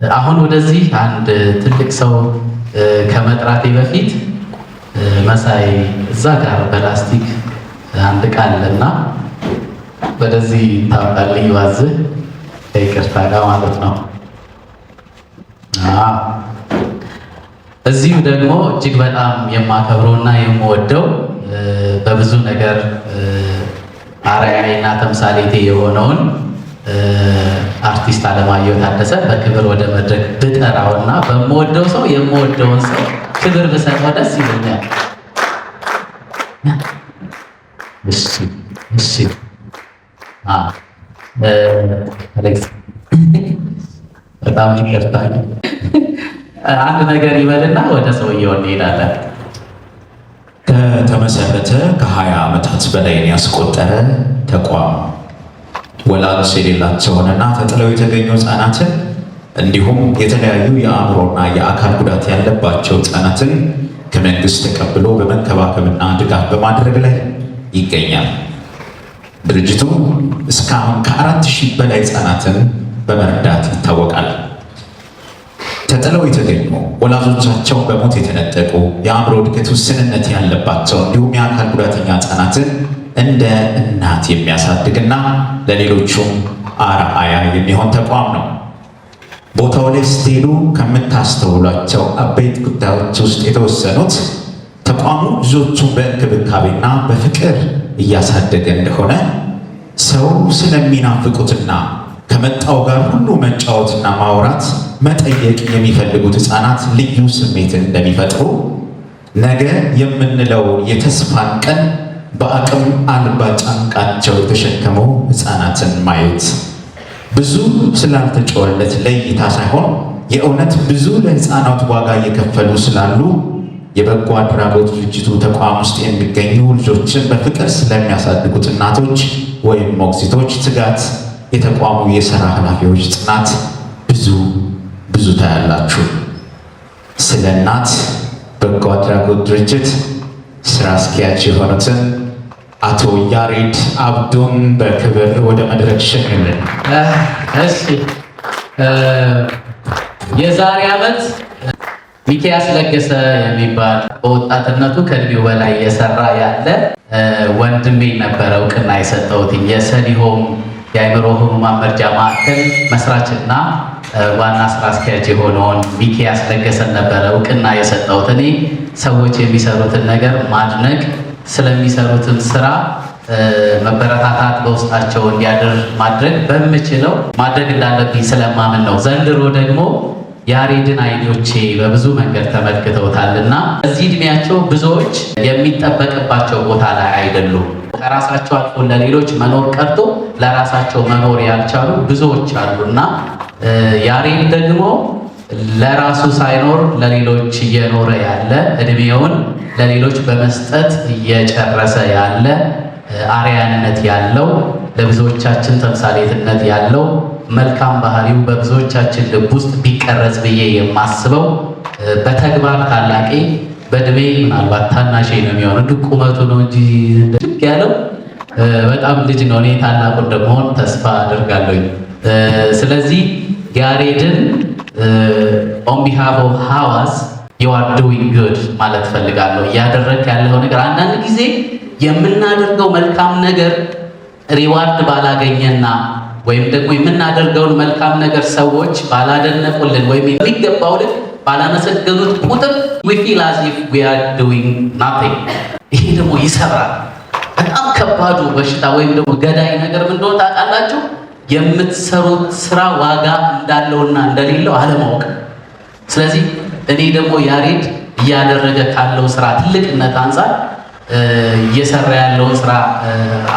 አሁን ወደዚህ አንድ ትልቅ ሰው ከመጥራቴ በፊት መሳይ እዛ ጋር በላስቲክ አንድ ቃል አለና ወደዚህ ታውቃለህ ይዋዝህ ከይቅርታ ጋር ማለት ነው። እዚሁ ደግሞ እጅግ በጣም የማከብረውና የምወደው በብዙ ነገር አርአያዬና ተምሳሌቴ የሆነውን አርቲስት አለማየሁ ታደሰ በክብር ወደ መድረክ ብጠራውና በምወደው ሰው የምወደውን ሰው ክብር ብሰጠው ደስ ይለኛል። እሺ አሌክስ በጣም ይቅርታ አንድ ነገር ይበልና ወደ ሰውየው እንሄዳለን። ከተመሰረተ ከ20 ዓመታት በላይ ያስቆጠረ ተቋም ወላጅ የሌላቸውንና ተጥለው የተገኙ ሕፃናትን እንዲሁም የተለያዩ የአእምሮና የአካል ጉዳት ያለባቸው ሕፃናትን ከመንግስት ተቀብሎ በመንከባከብና ድጋፍ በማድረግ ላይ ይገኛል። ድርጅቱ እስካሁን ከ4000 በላይ ሕፃናትን በመርዳት ይታወቃል። ተጥለው የተገኙ ወላጆቻቸው በሞት የተነጠቁ የአእምሮ እድገት ውስንነት ያለባቸው እንዲሁም የአካል ጉዳተኛ ሕፃናትን እንደ እናት የሚያሳድግና ለሌሎቹም አርአያ የሚሆን ተቋም ነው። ቦታው ላይ ስትሄዱ ከምታስተውሏቸው አበይት ጉዳዮች ውስጥ የተወሰኑት ተቋሙ ልጆቹን በእንክብካቤና በፍቅር እያሳደገ እንደሆነ፣ ሰው ስለሚናፍቁትና ከመጣው ጋር ሁሉ መጫወትና ማውራት መጠየቅ የሚፈልጉት ሕፃናት ልዩ ስሜትን እንደሚፈጥሩ፣ ነገ የምንለው የተስፋን ቀን በአቅም አልባ ጫንቃቸው የተሸከሙ ሕፃናትን ማየት ብዙ ስላልተጮኸለት ለእይታ ሳይሆን የእውነት ብዙ ለሕፃናት ዋጋ እየከፈሉ ስላሉ የበጎ አድራጎት ድርጅቱ ተቋም ውስጥ የሚገኙ ልጆችን በፍቅር ስለሚያሳድጉት እናቶች ወይም ሞግዚቶች ትጋት፣ የተቋሙ የሥራ ኃላፊዎች ጽናት ብዙ ታያላችሁ። ስለ እናት በጎ አድራጎት ድርጅት ስራ አስኪያጅ የሆኑትን አቶ ያሬድ አብዱን በክብር ወደ መድረክ ሸኝልን። እሺ የዛሬ ዓመት ሚኪያስ ለገሰ የሚባል በወጣትነቱ ከእድሜው በላይ የሰራ ያለ ወንድሜ ነበረ እውቅና የሰጠሁት የሰሊሆም የአእምሮ ህሙማን መርጃ ማዕከል መስራችና ዋና ስራ አስኪያጅ የሆነውን ሚኪያስ ለገሰን ነበረ እውቅና የሰጠሁት። እኔ ሰዎች የሚሰሩትን ነገር ማድነቅ፣ ስለሚሰሩትን ስራ መበረታታት፣ በውስጣቸው እንዲያድር ማድረግ በምችለው ማድረግ እንዳለብኝ ስለማምን ነው። ዘንድሮ ደግሞ ያሬድን አይኖቼ በብዙ መንገድ ተመልክተውታልና እዚህ እድሜያቸው ብዙዎች የሚጠበቅባቸው ቦታ ላይ አይደሉም። ከራሳቸው አልፎ ለሌሎች መኖር ቀርቶ ለራሳቸው መኖር ያልቻሉ ብዙዎች አሉና ያሬድ ደግሞ ለራሱ ሳይኖር ለሌሎች እየኖረ ያለ እድሜውን ለሌሎች በመስጠት እየጨረሰ ያለ አርአያነት ያለው ለብዙዎቻችን ተምሳሌትነት ያለው መልካም ባህሪው በብዙዎቻችን ልብ ውስጥ ቢቀረጽ ብዬ የማስበው በተግባር ታላቄ በእድሜ ምናልባት ታናሼ ነው የሚሆነው። ቁመቱ ነው እንጂ ድግ ያለው በጣም ልጅ ነው። እኔ ታላቁ እንደመሆን ተስፋ አድርጋለሁ። ስለዚህ ያሬድን ኦን ቢሃፍ ኦፍ ሐዋዝ ዩ አር ዱዊንግ ጉድ ማለት ፈልጋለሁ። እያደረግ ያለው ነገር አንዳንድ ጊዜ የምናደርገው መልካም ነገር ሪዋርድ ባላገኘና ወይም ደግሞ የምናደርገውን መልካም ነገር ሰዎች ባላደነቁልን ወይም የሚገባው ልክ ባላመሰገኑት ቁጥር we feel as if we are doing nothing። ይሄ ደግሞ ይሰብራል። በጣም ከባዱ በሽታ ወይም ደግሞ ገዳይ ነገር ምን እንደሆነ ታውቃላችሁ? የምትሰሩት ስራ ዋጋ እንዳለውና እንደሌለው አለማወቅ። ስለዚህ እኔ ደግሞ ያሬድ እያደረገ ካለው ስራ ትልቅነት አንፃር እየሰራ ያለውን ስራ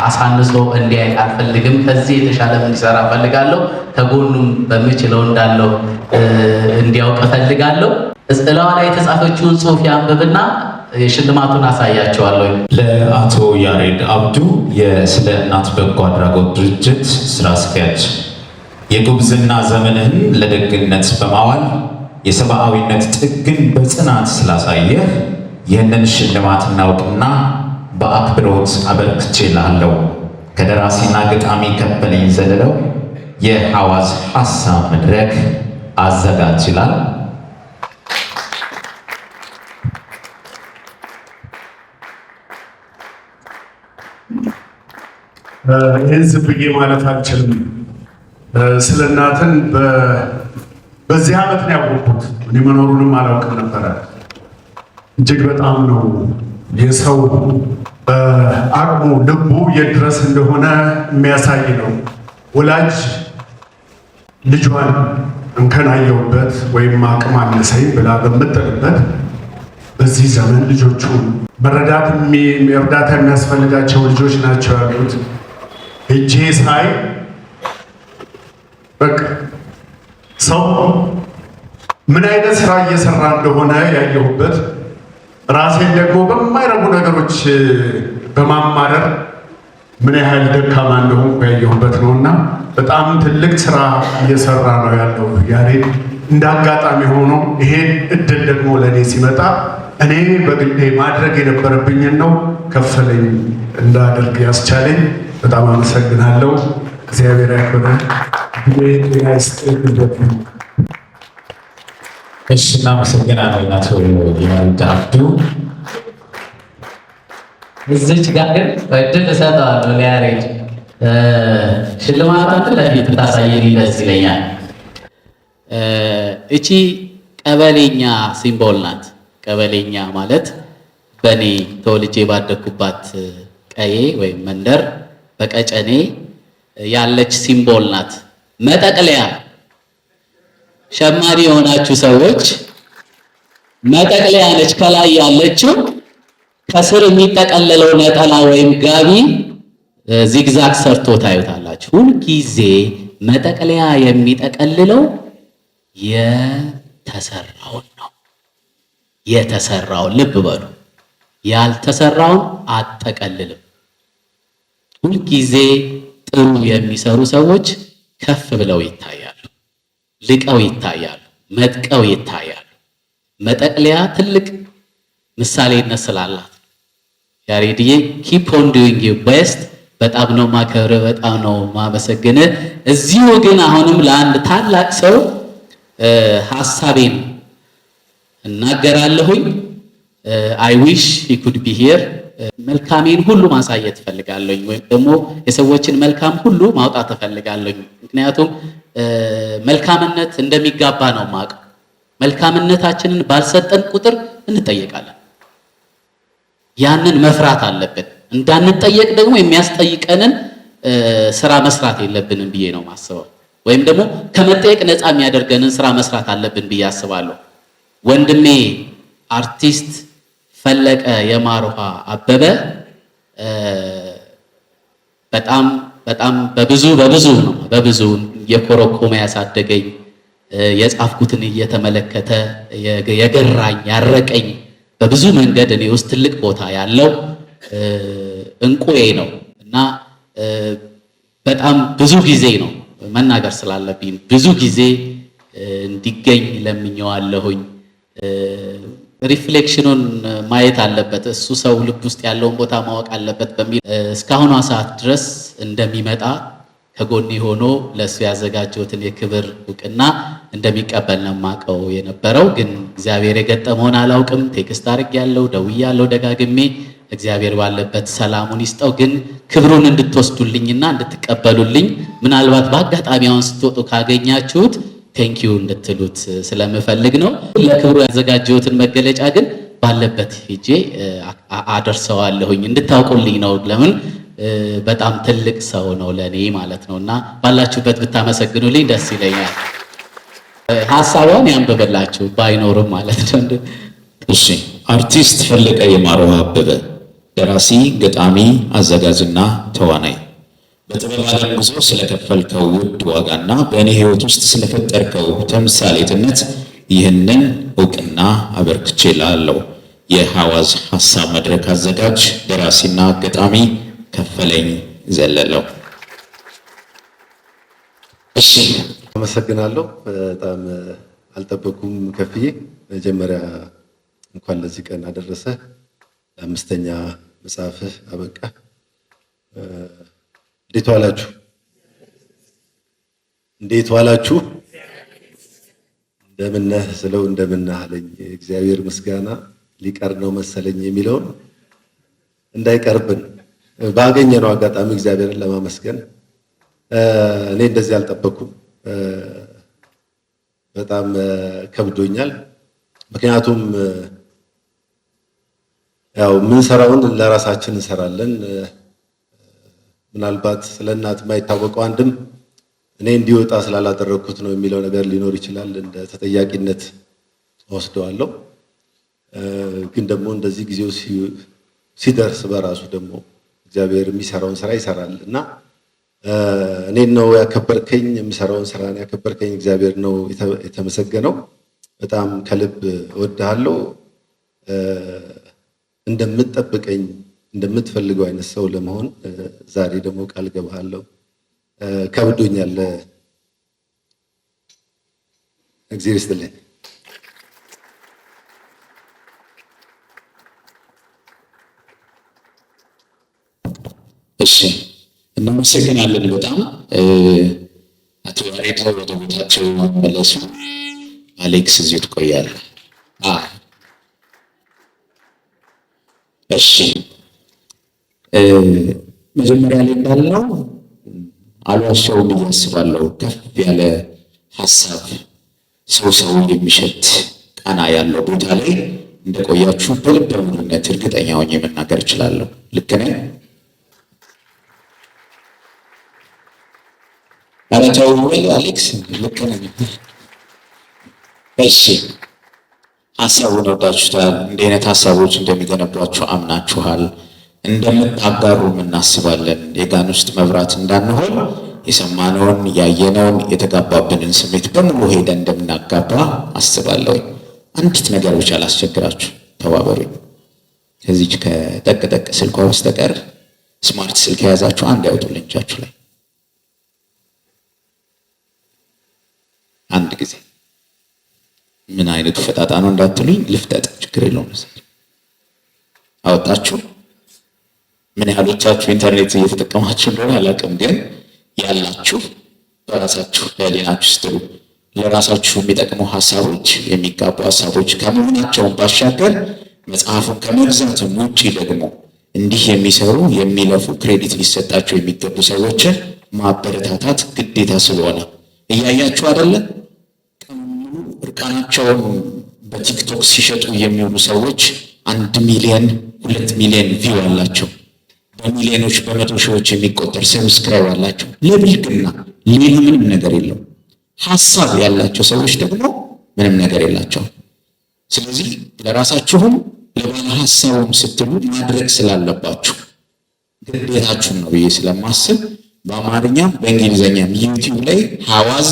አሳንሶ እንዲያይ አልፈልግም። ከዚህ የተሻለ እንዲሰራ ፈልጋለሁ። ከጎኑም በምችለው እንዳለው እንዲያውቅ ፈልጋለሁ። እላዋ ላይ የተጻፈችውን ጽሑፍ ያንብብና የሽልማቱን አሳያቸዋለሁ። ለአቶ ያሬድ አብዱ የስለ እናት በጎ አድራጎት ድርጅት ስራ አስኪያጅ፣ የጉብዝና ዘመንህን ለደግነት በማዋል የሰብአዊነት ጥግን በጽናት ስላሳየህ ይህንን ሽልማት እናውቅና በአክብሮት አበርክቼልሃለሁ። ከደራሲና ገጣሚ ከፈለኝ ዘለለው የሐዋዝ ሐሳብ መድረክ አዘጋጅ ይላል። ይህን ዝም ብዬ ማለት አልችልም። ስለ እናትን በዚህ ዓመት ነው ያወቅሁት። እኔ መኖሩንም አላውቅም ነበረ። እጅግ በጣም ነው የሰው አቅሙ ልቡ የት ድረስ እንደሆነ የሚያሳይ ነው። ወላጅ ልጇን እንከን አየሁበት ወይም አቅም አነሰኝ ብላ በምትጥልበት በዚህ ዘመን ልጆቹን መረዳት እርዳታ የሚያስፈልጋቸው ልጆች ናቸው ያሉት። እጄ ሳይ በቃ ሰው ምን አይነት ስራ እየሰራ እንደሆነ ያየሁበት፣ ራሴን ደግሞ በማይረቡ ነገሮች በማማረር ምን ያህል ደካማ እንደሆንኩ ያየሁበት ነውና በጣም ትልቅ ስራ እየሰራ ነው ያለው ያሬድ። እንደ አጋጣሚ ሆኖ ይሄ እድል ደግሞ ለእኔ ሲመጣ እኔ በግሌ ማድረግ የነበረብኝን ነው ከፈለኝ እንዳደርግ ያስቻለኝ። በጣም አመሰግናለሁ። እግዚአብሔር ያክብረን። እሺ፣ እናመሰግናለን አቶ ያሬድ አብዱ። እዚች ጋር ግን እድል እሰጠዋለሁ ለያሬድ ሽልማቱን ለፊት ብታሳየኝ ደስ ይለኛል። እቺ ቀበሌኛ ሲምቦል ናት። ቀበሌኛ ማለት በእኔ ተወልጄ ባደግኩባት ቀዬ ወይም መንደር በቀጨኔ ያለች ሲምቦል ናት። መጠቅለያ ሸማኔ የሆናችሁ ሰዎች መጠቅለያ ነች። ከላይ ያለችው ከስር የሚጠቀለለው ነጠላ ወይም ጋቢ ዚግዛግ ሰርቶ ታዩታላችሁ። ሁልጊዜ መጠቅለያ የሚጠቀልለው የተሰራውን ነው። የተሰራውን ልብ በሉ፣ ያልተሰራውን አጠቀልልም። ሁልጊዜ ጥሩ የሚሰሩ ሰዎች ከፍ ብለው ይታያሉ፣ ልቀው ይታያሉ፣ መጥቀው ይታያሉ። መጠቅለያ ትልቅ ምሳሌነት ስላላት ያሬድዬ ኪፕ ኦን ዱይንግ ዩር ቤስት። በጣም ነው ማከብረ፣ በጣም ነው ማመሰግን። እዚሁ ግን አሁንም ለአንድ ታላቅ ሰው ሐሳቤን እናገራለሁኝ። አይ ዊሽ ሂ ኩድ ቢ ሂር። መልካሜን ሁሉ ማሳየት እፈልጋለሁኝ፣ ወይም ደግሞ የሰዎችን መልካም ሁሉ ማውጣት እፈልጋለሁኝ። ምክንያቱም መልካምነት እንደሚጋባ ነው የማውቀው። መልካምነታችንን ባልሰጠን ቁጥር እንጠየቃለን። ያንን መፍራት አለብን። እንዳንጠየቅ ደግሞ የሚያስጠይቀንን ስራ መስራት የለብንም ብዬ ነው ማስበው። ወይም ደግሞ ከመጠየቅ ነፃ የሚያደርገንን ስራ መስራት አለብን ብዬ አስባለሁ። ወንድሜ አርቲስት ፈለቀ የማሩሃ አበበ በጣም በብዙ የኮረኮመ ያሳደገኝ፣ የጻፍኩትን እየተመለከተ የገራኝ ያረቀኝ፣ በብዙ መንገድ እኔ ውስጥ ትልቅ ቦታ ያለው እንቁዬ ነው እና በጣም ብዙ ጊዜ ነው መናገር ስላለብኝ ብዙ ጊዜ እንዲገኝ ለምኜዋለሁኝ። ሪፍሌክሽኑን ማየት አለበት፣ እሱ ሰው ልብ ውስጥ ያለውን ቦታ ማወቅ አለበት በሚል እስካሁኗ ሰዓት ድረስ እንደሚመጣ ከጎኔ ሆኖ ለእሱ ያዘጋጀሁትን የክብር እውቅና እንደሚቀበል ነው የማውቀው የነበረው። ግን እግዚአብሔር የገጠመውን አላውቅም። ቴክስት አድርጌያለሁ፣ ደውያለሁ ደጋግሜ። እግዚአብሔር ባለበት ሰላሙን ይስጠው። ግን ክብሩን እንድትወስዱልኝና እንድትቀበሉልኝ ምናልባት በአጋጣሚ አሁን ስትወጡ ካገኛችሁት ቴንኪዩ እንድትሉት ስለምፈልግ ነው። ለክብሩ ያዘጋጀሁትን መገለጫ ግን ባለበት ሄጄ አደርሰዋለሁኝ እንድታውቁልኝ ነው። ለምን በጣም ትልቅ ሰው ነው ለኔ ማለት ነውና ባላችሁበት ብታመሰግኑልኝ ደስ ይለኛል። ሐሳቧን ያንብበላችሁ ባይኖርም ማለት ነው። እሺ፣ አርቲስት ፈለቀ የማሩሃ አበበ ደራሲ፣ ገጣሚ፣ አዘጋጅና ተዋናይ፣ በጥበብ ዓለም ጉዞ ስለከፈልከው ውድ ዋጋና በእኔ ሕይወት ውስጥ ስለፈጠርከው ተምሳሌትነት ይህንን እውቅና አበርክቼልሃለሁ። የሐዋዝ ሐሳብ መድረክ አዘጋጅ፣ ደራሲና ገጣሚ ከፈለኝ ዘለለው። እሺ፣ አመሰግናለሁ። በጣም አልጠበኩም ከፍዬ። መጀመሪያ እንኳን ለዚህ ቀን አደረሰ፣ ለአምስተኛ መጽሐፍህ አበቃ። እንዴት ዋላችሁ? እንዴት ዋላችሁ? እንደምነህ ስለው እንደምነህ አለኝ። እግዚአብሔር ምስጋና ሊቀር ነው መሰለኝ የሚለውን እንዳይቀርብን ባገኘነው አጋጣሚ እግዚአብሔርን ለማመስገን እኔ እንደዚህ አልጠበኩም። በጣም ከብዶኛል። ምክንያቱም ያው የምንሰራውን ለራሳችን እንሰራለን። ምናልባት ስለ እናት የማይታወቀው አንድም እኔ እንዲወጣ ስላላደረግኩት ነው የሚለው ነገር ሊኖር ይችላል። እንደ ተጠያቂነት ወስደዋለሁ። ግን ደግሞ እንደዚህ ጊዜው ሲደርስ በራሱ ደግሞ እግዚአብሔር የሚሰራውን ስራ ይሰራል እና እኔን ነው ያከበርከኝ፣ የምሰራውን ስራ ነው ያከበርከኝ። እግዚአብሔር ነው የተመሰገነው። በጣም ከልብ እወድሃለሁ። እንደምትጠብቀኝ እንደምትፈልገው አይነት ሰው ለመሆን ዛሬ ደግሞ ቃል ገባለሁ። ከብዶኛል። እግዚአብሔር ይስጥልኝ። እሺ እናመሰግናለን በጣም አቶ ያሬድ ወደ ቦታቸው መለሱ። አሌክስ እዚሁ ትቆያለህ። እሺ መጀመሪያ ላይ እንዳልነው አልዋሻውም ብዬ አስባለሁ። ከፍ ያለ ሀሳብ ሰው የሚሸት ቃና ያለው ቦታ ላይ እንደቆያችሁ በልበ ሙሉነት እርግጠኛ ሆኜ መናገር እችላለሁ። ልክ ነኝ? ኧረ ተው ወይ አሌክስ፣ ልክ ነኝ። እሺ ሀሳቡን ወዳችሁታል። እንዲህ አይነት ሀሳቦች እንደሚገነቧችሁ አምናችኋል። እንደምታጋሩም እናስባለን። የጋን ውስጥ መብራት እንዳንሆን የሰማነውን ያየነውን የተጋባብንን ስሜት በሙሉ ሄደን እንደምናጋባ አስባለሁ። አንዲት ነገር ብቻ ላስቸግራችሁ፣ ተባበሩኝ። ከዚች ከጠቅጠቅ ስልኳ በስተቀር ስማርት ስልክ የያዛችሁ አንድ ያውጡልኝ እጃችሁ ላይ አንድ ጊዜ። ምን አይነቱ ፈጣጣ ነው እንዳትሉኝ፣ ልፍጠጥ፣ ችግር የለውም። አወጣችሁ? ምን ያህሎቻችሁ ኢንተርኔት እየተጠቀማችሁ እንደሆነ አላውቅም፣ ግን ያላችሁ በራሳችሁ ለሌላችሁ ስትሉ ለራሳችሁ የሚጠቅሙ ሀሳቦች የሚጋቡ ሀሳቦች ከመሆናቸውን ባሻገር መጽሐፉን ከመግዛትም ውጭ ደግሞ እንዲህ የሚሰሩ የሚለፉ ክሬዲት ሊሰጣቸው የሚገቡ ሰዎችን ማበረታታት ግዴታ ስለሆነ እያያችሁ አይደለ? እርቃናቸውን በቲክቶክ ሲሸጡ የሚውሉ ሰዎች 1 ሚሊዮን 2 ሚሊዮን ቪው አላቸው። በሚሊዮኖች በመቶ ሺዎች የሚቆጠር ሰብስክራይብ አላቸው። ለብልግና ሌላ ምንም ነገር የለው። ሀሳብ ያላቸው ሰዎች ደግሞ ምንም ነገር የላቸው። ስለዚህ ለራሳችሁም ለባለ ሀሳቡም ስትሉ ማድረግ ስላለባችሁ ግዴታችሁን ነው ብዬ ስለማስብ በአማርኛም በእንግሊዝኛም ዩቲዩብ ላይ ሐዋዝ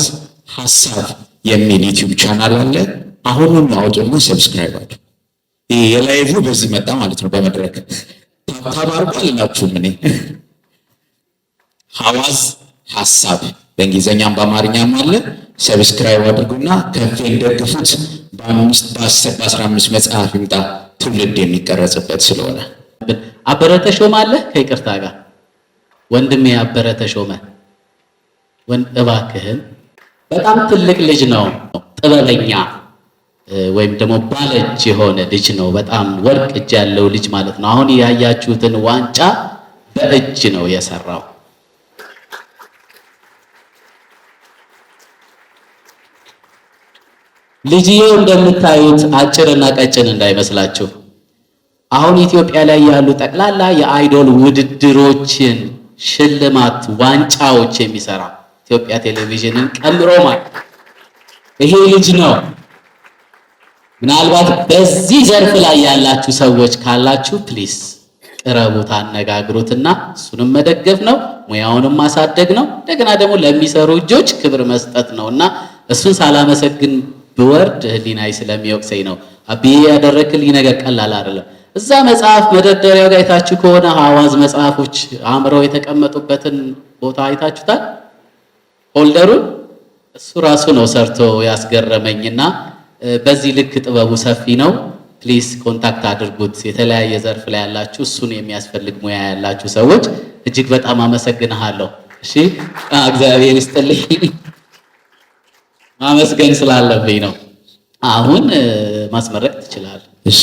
ሀሳብ የሚል ዩቲዩብ ቻናል አለ። አሁንም አውጡና ሰብስክራይብ አድርጉ። ይሄ የላይቭ በዚህ መጣ ማለት ነው። በመድረክ ታባርኩ አላችሁም። እኔ ሐዋዝ ሀሳብ በእንግሊዝኛም በአማርኛም አለ። ሰብስክራይብ አድርጉና ከፌን ደግፉት። በ5 በ10 በ15 መጽሐፍ ይምጣ ትውልድ የሚቀረጽበት ስለሆነ። አበረ ተሾመ አለ። ከይቅርታ ጋር ወንድሜ አበረ ተሾመ እባክህን፣ በጣም ትልቅ ልጅ ነው። ጥበበኛ ወይም ደግሞ ባለእጅ የሆነ ልጅ ነው። በጣም ወርቅ እጅ ያለው ልጅ ማለት ነው። አሁን ያያችሁትን ዋንጫ በእጅ ነው የሰራው። ልጅየው እንደምታዩት አጭርና ቀጭን እንዳይመስላችሁ። አሁን ኢትዮጵያ ላይ ያሉ ጠቅላላ የአይዶል ውድድሮችን ሽልማት ዋንጫዎች የሚሰራ ኢትዮጵያ ቴሌቪዥንን ቀምሮ ማለት ይሄ ልጅ ነው። ምናልባት በዚህ ዘርፍ ላይ ያላችሁ ሰዎች ካላችሁ ፕሊስ ቅረቡት፣ አነጋግሩትና እሱንም መደገፍ ነው፣ ሙያውንም ማሳደግ ነው። እንደገና ደግሞ ለሚሰሩ እጆች ክብር መስጠት ነውና እሱን ሳላመሰግን ብወርድ ህሊናይ ስለሚወቅሰኝ ነው። አብዬ ያደረክልኝ ነገር ቀላል አይደለም። እዛ መጽሐፍ መደርደሪያው ጋር አይታችሁ ከሆነ ሐዋዝ መጽሐፎች አምረው የተቀመጡበትን ቦታ አይታችሁታል። ሆልደሩን እሱ ራሱ ነው ሰርቶ ያስገረመኝና በዚህ ልክ ጥበቡ ሰፊ ነው። ፕሊስ ኮንታክት አድርጉት። የተለያየ ዘርፍ ላይ ያላችሁ እሱን የሚያስፈልግ ሙያ ያላችሁ ሰዎች እጅግ በጣም አመሰግናለሁ። እሺ እግዚአብሔር ይስጥልኝ። ማመስገን ስላለብኝ ነው። አሁን ማስመረቅ ትችላለህ። እሺ